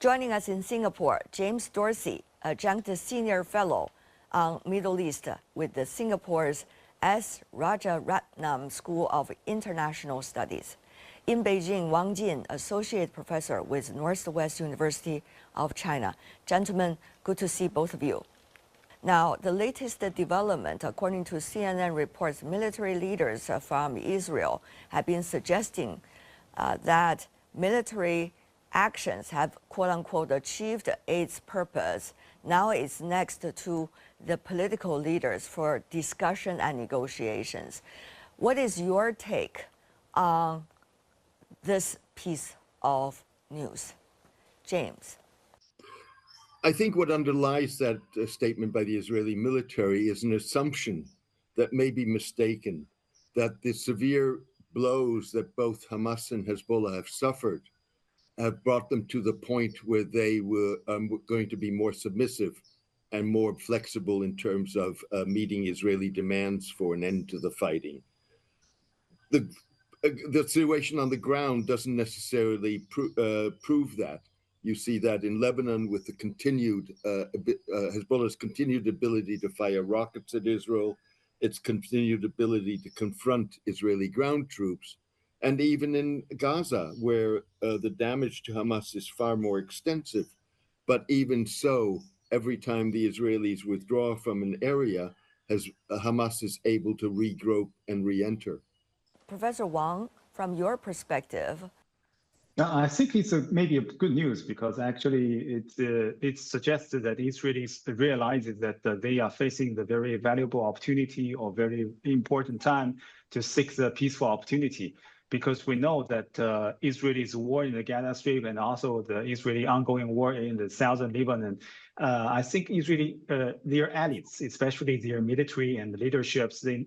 Joining us in Singapore, James Dorsey, Adjunct Senior Fellow on Middle East with the Singapore's S. Rajaratnam School of International Studies. In Beijing, Wang Jin, Associate Professor with Northwest University of China. Gentlemen, good to see both of you. Now, the latest development, according to CNN reports, military leaders from Israel have been suggesting that military actions have, quote-unquote, achieved its purpose. Now it's next to the political leaders for discussion and negotiations. What is your take on this piece of news? James. I think what underlies that statement by the Israeli military is an assumption that may be mistaken, that the severe blows that both Hamas and Hezbollah have suffered have brought them to the point where they were going to be more submissive and more flexible in terms of meeting Israeli demands for an end to the fighting. The situation on the ground doesn't necessarily prove that. You see that in Lebanon with the continued, Hezbollah's continued ability to fire rockets at Israel, its continued ability to confront Israeli ground troops, and even in Gaza, where the damage to Hamas is far more extensive. But even so, every time the Israelis withdraw from an area, Hamas is able to regroup and re-enter. Professor Wang, from your perspective, I think it's maybe a good news because actually it suggests that Israelis realizes that they are facing the very valuable opportunity or very important time to seek the peaceful opportunity. Because we know that Israel's war in the Gaza Strip and also the Israeli ongoing war in the southern Lebanon, I think Israeli, their elites, especially their military and leaderships, they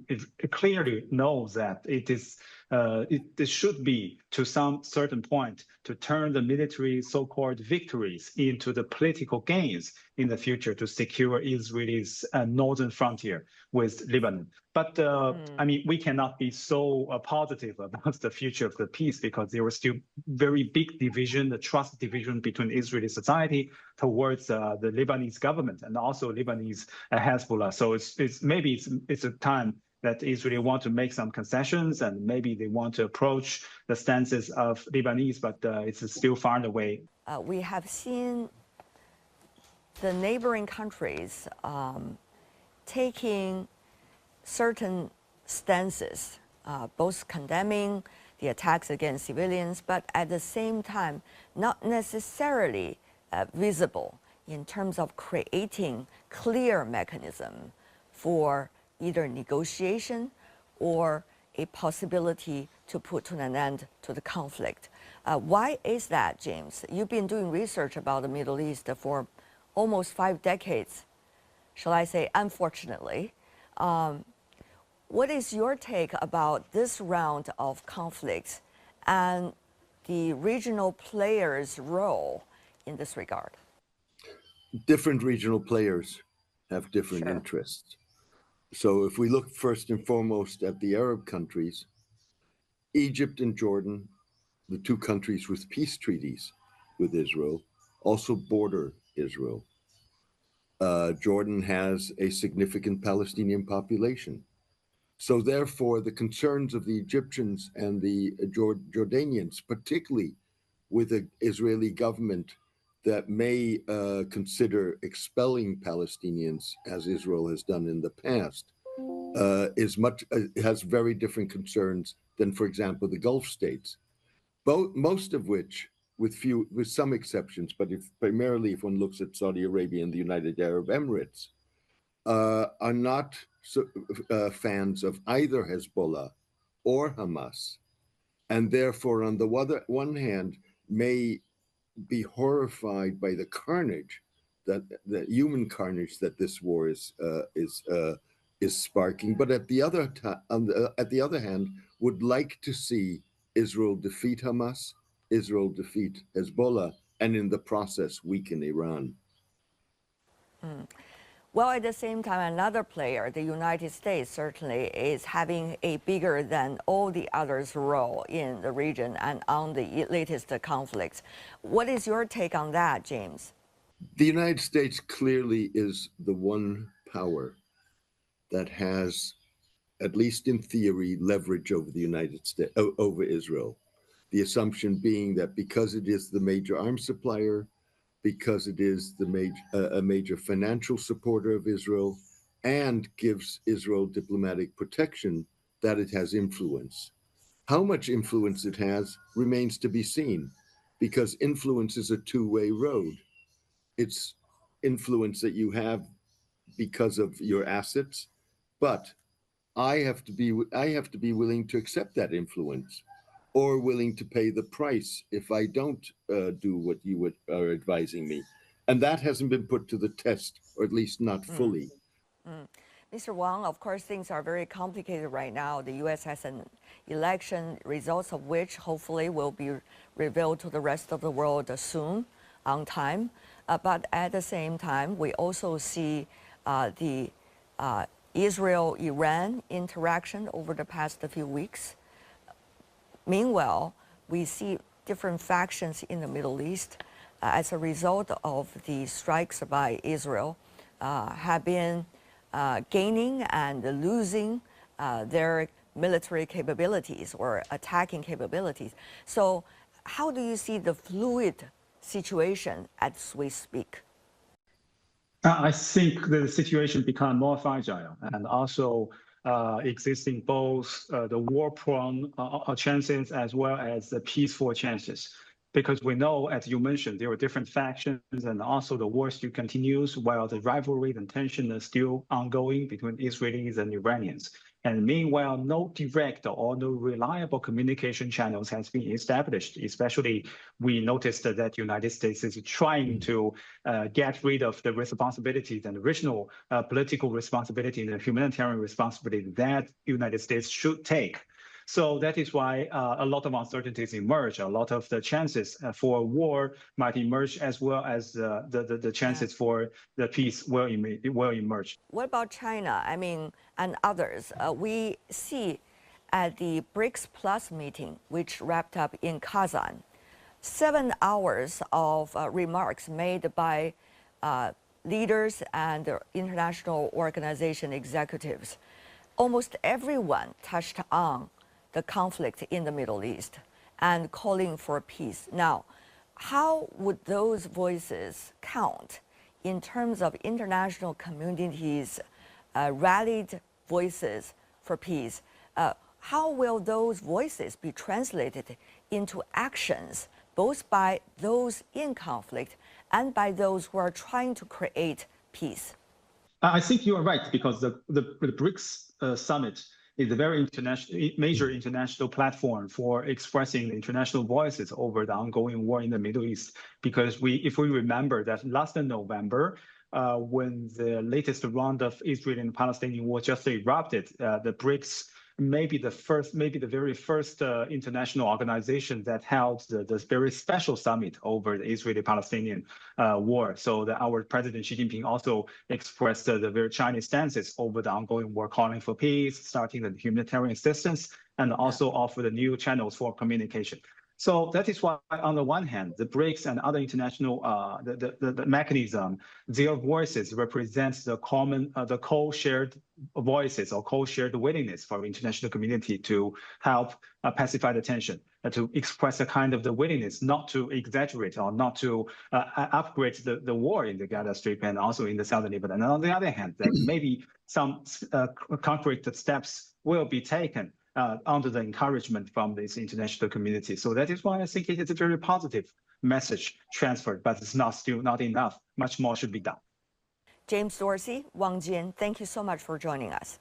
clearly know that it should be to some certain point to turn the military so-called victories into the political gains in the future to secure Israel's northern frontier with Lebanon. But I mean, we cannot be so positive about the future of the peace because there was still very big division, the trust division between Israeli society towards the Lebanese government and also Lebanese Hezbollah. So it's a time that Israel want to make some concessions and maybe they want to approach the stances of Lebanese, but it's still far away. We have seen the neighboring countries taking certain stances, both condemning the attacks against civilians, but at the same time, not necessarily visible in terms of creating clear mechanism for either negotiation or a possibility to put an end to the conflict. Why is that, James? You've been doing research about the Middle East for almost 5 decades, shall I say, unfortunately. What is your take about this round of conflicts and the regional players' role in this regard? Different regional players have different interests. So if we look first and foremost at the Arab countries, Egypt and Jordan, the 2 countries with peace treaties with Israel, also border Israel. Jordan has a significant Palestinian population. So therefore, the concerns of the Egyptians and the Jordanians, particularly with the Israeli government that may consider expelling Palestinians, as Israel has done in the past, has very different concerns than, for example, the Gulf states, most of which, with some exceptions, but primarily if one looks at Saudi Arabia and the United Arab Emirates, are not fans of either Hezbollah or Hamas, and therefore, on the one hand, may be horrified by the carnage, the human carnage that this war is sparking, but at the other hand, would like to see Israel defeat Hamas, Israel defeat Hezbollah, and in the process weaken Iran. Well, at the same time, another player, the United States, certainly is having a bigger than all the others role in the region and on the latest conflicts. What is your take on that, James? The United States clearly is the one power that has, at least in theory, leverage over the United States, over Israel. The assumption being that because it is the major arms supplier, because it is a major financial supporter of Israel and gives Israel diplomatic protection, that it has influence. How much influence it has remains to be seen, because influence is a two-way road. It's influence that you have because of your assets, but I have to be willing to accept that influence, or willing to pay the price if I don't do what you are advising me. And that hasn't been put to the test, or at least not fully. Mr. Wang, of course, things are very complicated right now. The U.S. has an election, results of which hopefully will be revealed to the rest of the world soon, on time. But at the same time, we also see the Israel-Iran interaction over the past few weeks. Meanwhile, we see different factions in the Middle East as a result of the strikes by Israel have been gaining and losing their military capabilities or attacking capabilities. So how do you see the fluid situation as we speak? I think the situation become more fragile, and also existing both the war-prone chances as well as the peaceful chances. Because we know, as you mentioned, there are different factions, and also the war still continues while the rivalry and tension is still ongoing between Israelis and Iranians. And meanwhile, no direct or no reliable communication channels has been established. Especially, we noticed that the United States is trying to get rid of the responsibilities and original political responsibility and the humanitarian responsibility that the United States should take. So that is why a lot of uncertainties emerge. A lot of the chances for war might emerge, as well as the chances for the peace will emerge. What about China? I mean, and others. We see at the BRICS Plus meeting, which wrapped up in Kazan, 7 hours of remarks made by leaders and international organization executives. Almost everyone touched on the conflict in the Middle East and calling for peace. Now, how would those voices count in terms of international communities' rallied voices for peace? How will those voices be translated into actions, both by those in conflict and by those who are trying to create peace? I think you are right, because the BRICS summit is a very major international platform for expressing international voices over the ongoing war in the Middle East. Because if we remember that last November, when the latest round of Israeli and Palestinian war just erupted, the BRICS may be the very first international organization that held the very special summit over the Israeli-Palestinian war. So our President Xi Jinping also expressed the very Chinese stances over the ongoing war, calling for peace, starting the humanitarian assistance, and also offer the new channels for communication. So that is why, on the one hand, the BRICS and other international the mechanism, their voices represent the common, the co-shared voices or co-shared willingness for the international community to help pacify the tension, to express a kind of the willingness not to exaggerate or not to upgrade the war in the Gaza Strip and also in the southern Lebanon. And on the other hand, that maybe some concrete steps will be taken under the encouragement from this international community. So that is why I think it is a very positive message transferred, but it's still not enough. Much more should be done. James Dorsey, Wang Jin, thank you so much for joining us.